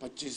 25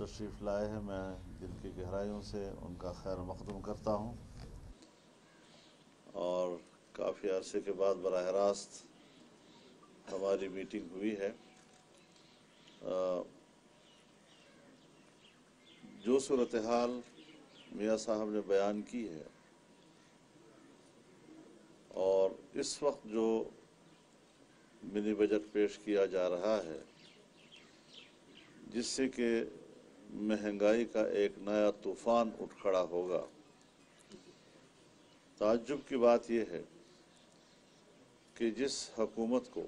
تشریف لائے ہیں، میں دل کی گہرائیوں سے ان کا خیر مقدم کرتا ہوں، اور کافی عرصے کے بعد براہ راست ہماری میٹنگ ہوئی ہے۔ جو صورتحال میاں صاحب نے بیان کی ہے اور اس وقت جو منی بجٹ پیش کیا جا رہا ہے، جس سے کہ مہنگائی کا ایک نیا طوفان اٹھ کھڑا ہوگا، تعجب کی بات یہ ہے کہ جس حکومت کو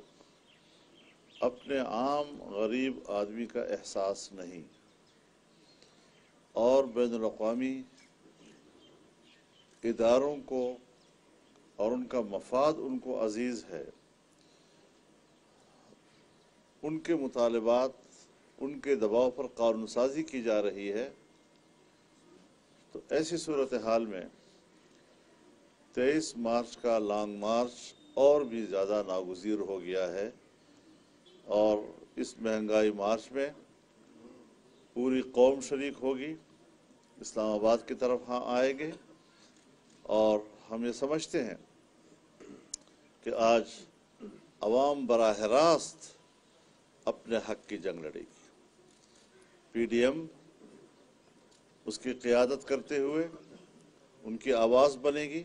اپنے عام غریب آدمی کا احساس نہیں اور بین الاقوامی اداروں کو اور ان کا مفاد ان کو عزیز ہے، ان کے مطالبات، ان کے دباؤ پر قانون سازی کی جا رہی ہے، تو ایسی صورتحال میں 23 مارچ کا لانگ مارچ اور بھی زیادہ ناگزیر ہو گیا ہے، اور اس مہنگائی مارچ میں پوری قوم شریک ہوگی، اسلام آباد کی طرف آئیں گے، اور ہم یہ سمجھتے ہیں کہ آج عوام براہ راست اپنے حق کی جنگ لڑے گی۔ پی ڈی ایم اس کی قیادت کرتے ہوئے ان کی آواز بنے گی،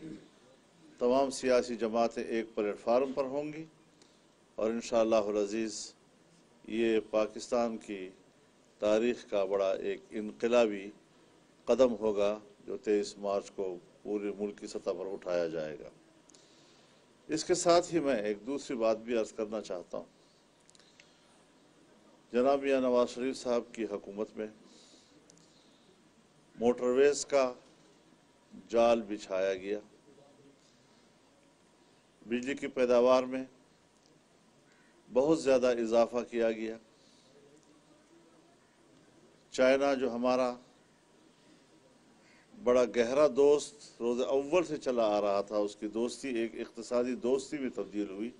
تمام سیاسی جماعتیں ایک پلیٹ فارم پر ہوں گی، اور انشاءاللہ العزیز یہ پاکستان کی تاریخ کا بڑا ایک انقلابی قدم ہوگا جو 23 مارچ کو پورے ملک کی سطح پر اٹھایا جائے گا۔ اس کے ساتھ ہی میں ایک دوسری بات بھی عرض کرنا چاہتا ہوں۔ جناب میاں نواز شریف صاحب کی حکومت میں موٹر ویز کا جال بچھایا گیا، بجلی کی پیداوار میں بہت زیادہ اضافہ کیا گیا۔ چائنا جو ہمارا بڑا گہرا دوست روز اول سے چلا آ رہا تھا، اس کی دوستی ایک اقتصادی دوستی میں تبدیل ہوئی،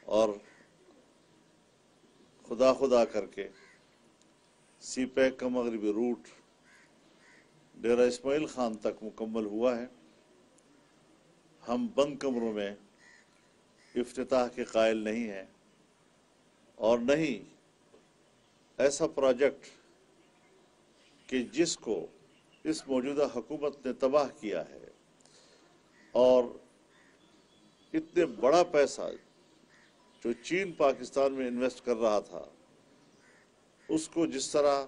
اور خدا کر کے سی پیک کا مغربی روٹ ڈیرہ اسماعیل خان تک مکمل ہوا ہے۔ ہم بند کمروں میں افتتاح کے قائل نہیں ہیں، اور نہیں ایسا پروجیکٹ کہ جس کو اس موجودہ حکومت نے تباہ کیا ہے، اور اتنے بڑا پیسہ جو چین پاکستان میں انویسٹ کر رہا تھا، اس کو جس طرح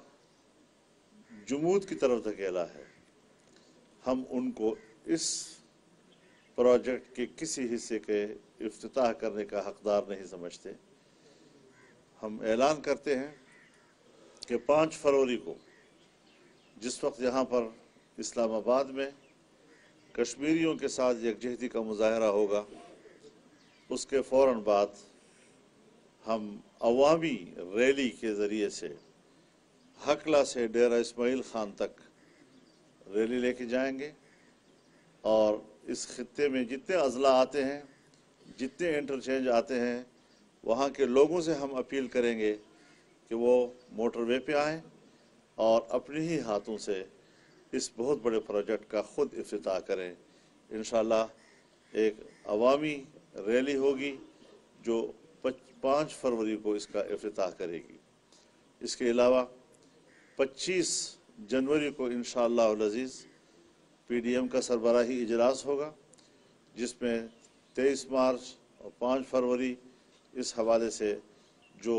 جمود کی طرف دھکیلا ہے، ہم ان کو اس پروجیکٹ کے کسی حصے کے افتتاح کرنے کا حقدار نہیں سمجھتے۔ ہم اعلان کرتے ہیں کہ 5 فروری کو جس وقت یہاں پر اسلام آباد میں کشمیریوں کے ساتھ یکجہتی کا مظاہرہ ہوگا، اس کے فوراً بعد ہم عوامی ریلی کے ذریعے سے ہکلا سے ڈیرہ اسماعیل خان تک ریلی لے کے جائیں گے، اور اس خطے میں جتنے اضلاع آتے ہیں، جتنے انٹرچینج آتے ہیں، وہاں کے لوگوں سے ہم اپیل کریں گے کہ وہ موٹر وے پہ آئیں اور اپنے ہی ہاتھوں سے اس بہت بڑے پروجیکٹ کا خود افتتاح کریں۔ انشاءاللہ ایک عوامی ریلی ہوگی جو 5 فروری کو اس کا افتتاح کرے گی۔ اس کے علاوہ 25 جنوری کو انشاءاللہ العزیز پی ڈی ایم کا سربراہی اجلاس ہوگا، جس میں 23 مارچ اور 5 فروری اس حوالے سے جو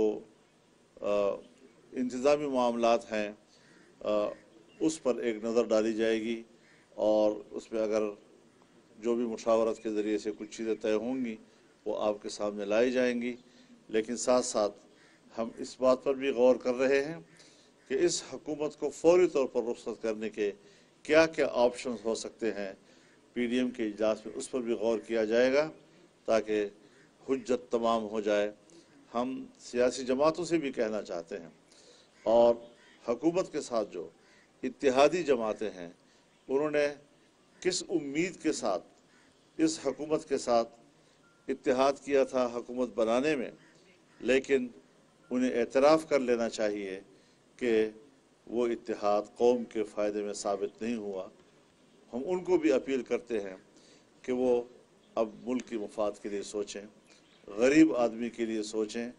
انتظامی معاملات ہیں اس پر ایک نظر ڈالی جائے گی، اور اس میں اگر جو بھی مشاورت کے ذریعے سے کچھ چیزیں طے ہوں گی وہ آپ کے سامنے لائی جائیں گی۔ لیکن ساتھ ساتھ ہم اس بات پر بھی غور کر رہے ہیں کہ اس حکومت کو فوری طور پر رخصت کرنے کے کیا کیا آپشنز ہو سکتے ہیں۔ پی ڈی ایم کے اجلاس میں اس پر بھی غور کیا جائے گا تاکہ حجت تمام ہو جائے۔ ہم سیاسی جماعتوں سے بھی کہنا چاہتے ہیں، اور حکومت کے ساتھ جو اتحادی جماعتیں ہیں، انہوں نے کس امید کے ساتھ اس حکومت کے ساتھ اتحاد کیا تھا حکومت بنانے میں، لیکن انہیں اعتراف کر لینا چاہیے کہ وہ اتحاد قوم کے فائدے میں ثابت نہیں ہوا۔ ہم ان کو بھی اپیل کرتے ہیں کہ وہ اب ملک کی مفاد کے لیے سوچیں، غریب آدمی کے لیے سوچیں،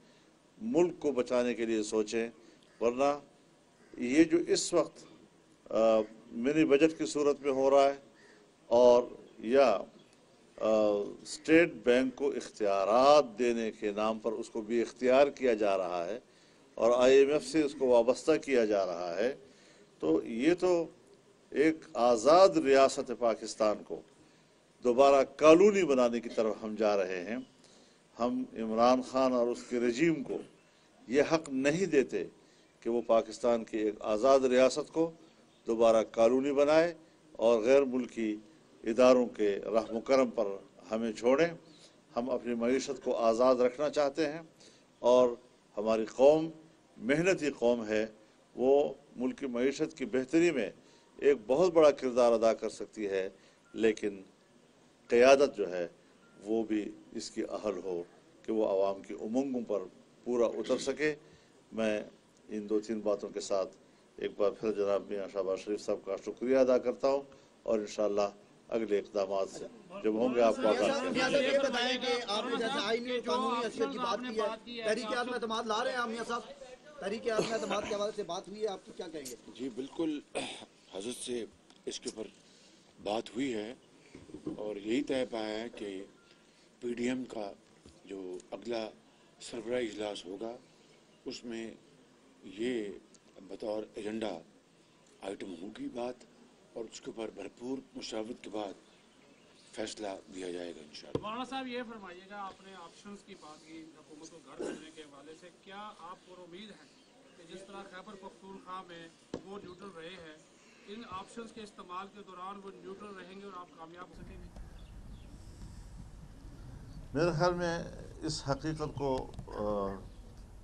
ملک کو بچانے کے لیے سوچیں، ورنہ یہ جو اس وقت منی بجٹ کی صورت میں ہو رہا ہے اور یا اسٹیٹ بینک کو اختیارات دینے کے نام پر اس کو بھی اختیار کیا جا رہا ہے اور IMF سے اس کو وابستہ کیا جا رہا ہے، تو یہ تو ایک آزاد ریاست پاکستان کو دوبارہ کالونی بنانے کی طرف ہم جا رہے ہیں۔ ہم عمران خان اور اس کے رجیم کو یہ حق نہیں دیتے کہ وہ پاکستان کی ایک آزاد ریاست کو دوبارہ کالونی بنائے اور غیر ملکی اداروں کے رحم و کرم پر ہمیں چھوڑیں۔ ہم اپنی معیشت کو آزاد رکھنا چاہتے ہیں اور ہماری قوم محنتی قوم ہے، وہ ملک کی معیشت کی بہتری میں ایک بہت بڑا کردار ادا کر سکتی ہے، لیکن قیادت جو ہے وہ بھی اس کی اہل ہو کہ وہ عوام کی امنگوں پر پورا اتر سکے۔ میں ان 2-3 باتوں کے ساتھ ایک بار پھر جناب میاں شہباز شریف صاحب کا شکریہ ادا کرتا ہوں اور انشاءاللہ اگلے اقدامات سے جب ہوں گے آپ کو آگاہ کریں گے۔ یہ بتائیں کہ آپ نے جیسے آئینی قانونی حیثیت کی بات کی ہے، تحریک عدم اعتماد لا رہے ہیں میاں صاحب، تحریک عدم اعتماد کے حوالے سے بات ہوئی ہے، آپ کی کیا کہیں گے؟ جی بالکل، حضرت سے اس کے اوپر بات ہوئی ہے اور یہی طے پایا ہے کہ PDM کا جو اگلا سربراہی اجلاس ہوگا اس میں یہ بطور ایجنڈا آئٹم ہوگی بات، اور اس کے اوپر بھرپور مشاورت کے بعد فیصلہ دیا جائے گا انشاءاللہ۔ مولانا صاحب یہ فرمائیے گا، آپ نے آپشنز کی بات کی حکومت کو گھر کرنے کے حوالے سے، کیا آپ پر امید ہے کہ جس طرح خیبر پختونخوا میں وہ نیوٹرل رہے ہیں، ان آپشنز کے استعمال کے دوران وہ نیوٹرل رہیں گے اور آپ کامیاب ہو سکیں گے؟ میرے خیال میں اس حقیقت کو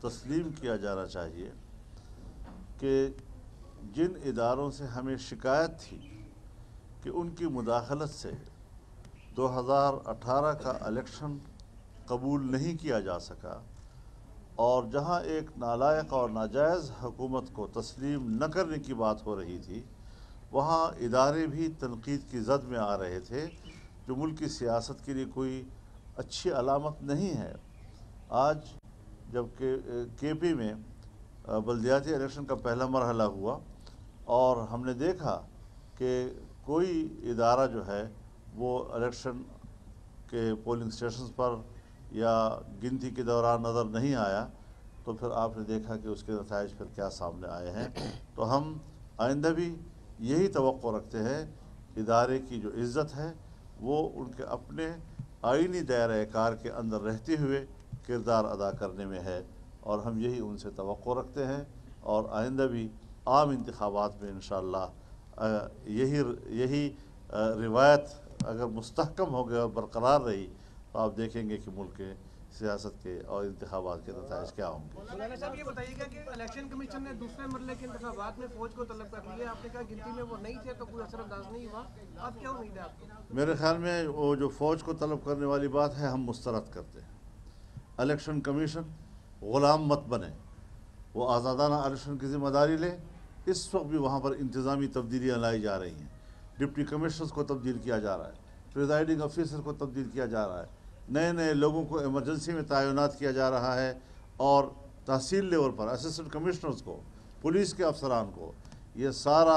تسلیم کیا جانا چاہیے کہ جن اداروں سے ہمیں شکایت تھی کہ ان کی مداخلت سے 2018 کا الیکشن قبول نہیں کیا جا سکا، اور جہاں ایک نالائق اور ناجائز حکومت کو تسلیم نہ کرنے کی بات ہو رہی تھی، وہاں ادارے بھی تنقید کی زد میں آ رہے تھے، جو ملک کی سیاست کے لیے کوئی اچھی علامت نہیں ہے۔ آج جب کہ KP میں بلدیاتی الیکشن کا پہلا مرحلہ ہوا اور ہم نے دیکھا کہ کوئی ادارہ جو ہے وہ الیکشن کے پولنگ اسٹیشنز پر یا گنتی کے دوران نظر نہیں آیا، تو پھر آپ نے دیکھا کہ اس کے نتائج پھر کیا سامنے آئے ہیں۔ تو ہم آئندہ بھی یہی توقع رکھتے ہیں، ادارے کی جو عزت ہے وہ ان کے اپنے آئینی دائرۂ کار کے اندر رہتے ہوئے کردار ادا کرنے میں ہے، اور ہم یہی ان سے توقع رکھتے ہیں، اور آئندہ بھی عام انتخابات میں انشاءاللہ یہی روایت اگر مستحکم ہو گئی اور برقرار رہی تو آپ دیکھیں گے کہ ملک کے سیاست کے اور انتخابات کے نتائج کیا ہوں گے۔ مولانا صاحب یہ بتائیے گا کہ الیکشن کمیشن نے دوسرے مرحلے کے انتخابات میں فوج کو طلب کر لیا، آپ نے کہا گنتی میں وہ نہیں تھے تو کوئی اثر انداز نہیں ہوا، اب کیا امید ہے آپ کو؟ میرے خیال میں وہ جو فوج کو طلب کرنے والی بات ہے ہم مسترد کرتے ہیں۔ الیکشن کمیشن غلام مت بنے، وہ آزادانہ الیکشن کی ذمہ داری لے۔ اس وقت بھی وہاں پر انتظامی تبدیلیاں لائی جا رہی ہیں، ڈپٹی کمشنرز کو تبدیل کیا جا رہا ہے، پریزائڈنگ آفیسر کو تبدیل کیا جا رہا ہے، نئے لوگوں کو ایمرجنسی میں تعینات کیا جا رہا ہے، اور تحصیل لیول پر اسسٹنٹ کمشنرز کو، پولیس کے افسران کو، یہ سارا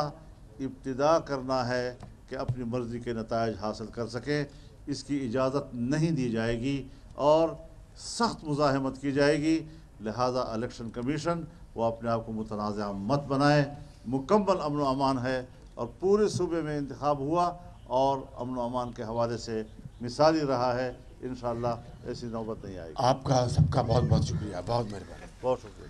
ابتدا کرنا ہے کہ اپنی مرضی کے نتائج حاصل کر سکیں۔ اس کی اجازت نہیں دی جائے گی اور سخت مزاحمت کی جائے گی، لہذا الیکشن کمیشن وہ اپنے آپ کو متنازع مت بنائے۔ مکمل امن و امان ہے اور پورے صوبے میں انتخاب ہوا اور امن و امان کے حوالے سے مثالی رہا ہے، انشاءاللہ ایسی نوبت نہیں آئے گی۔ آپ کا سب کا بہت بہت شکریہ، بہت مہربانی۔ بہت شکریہ۔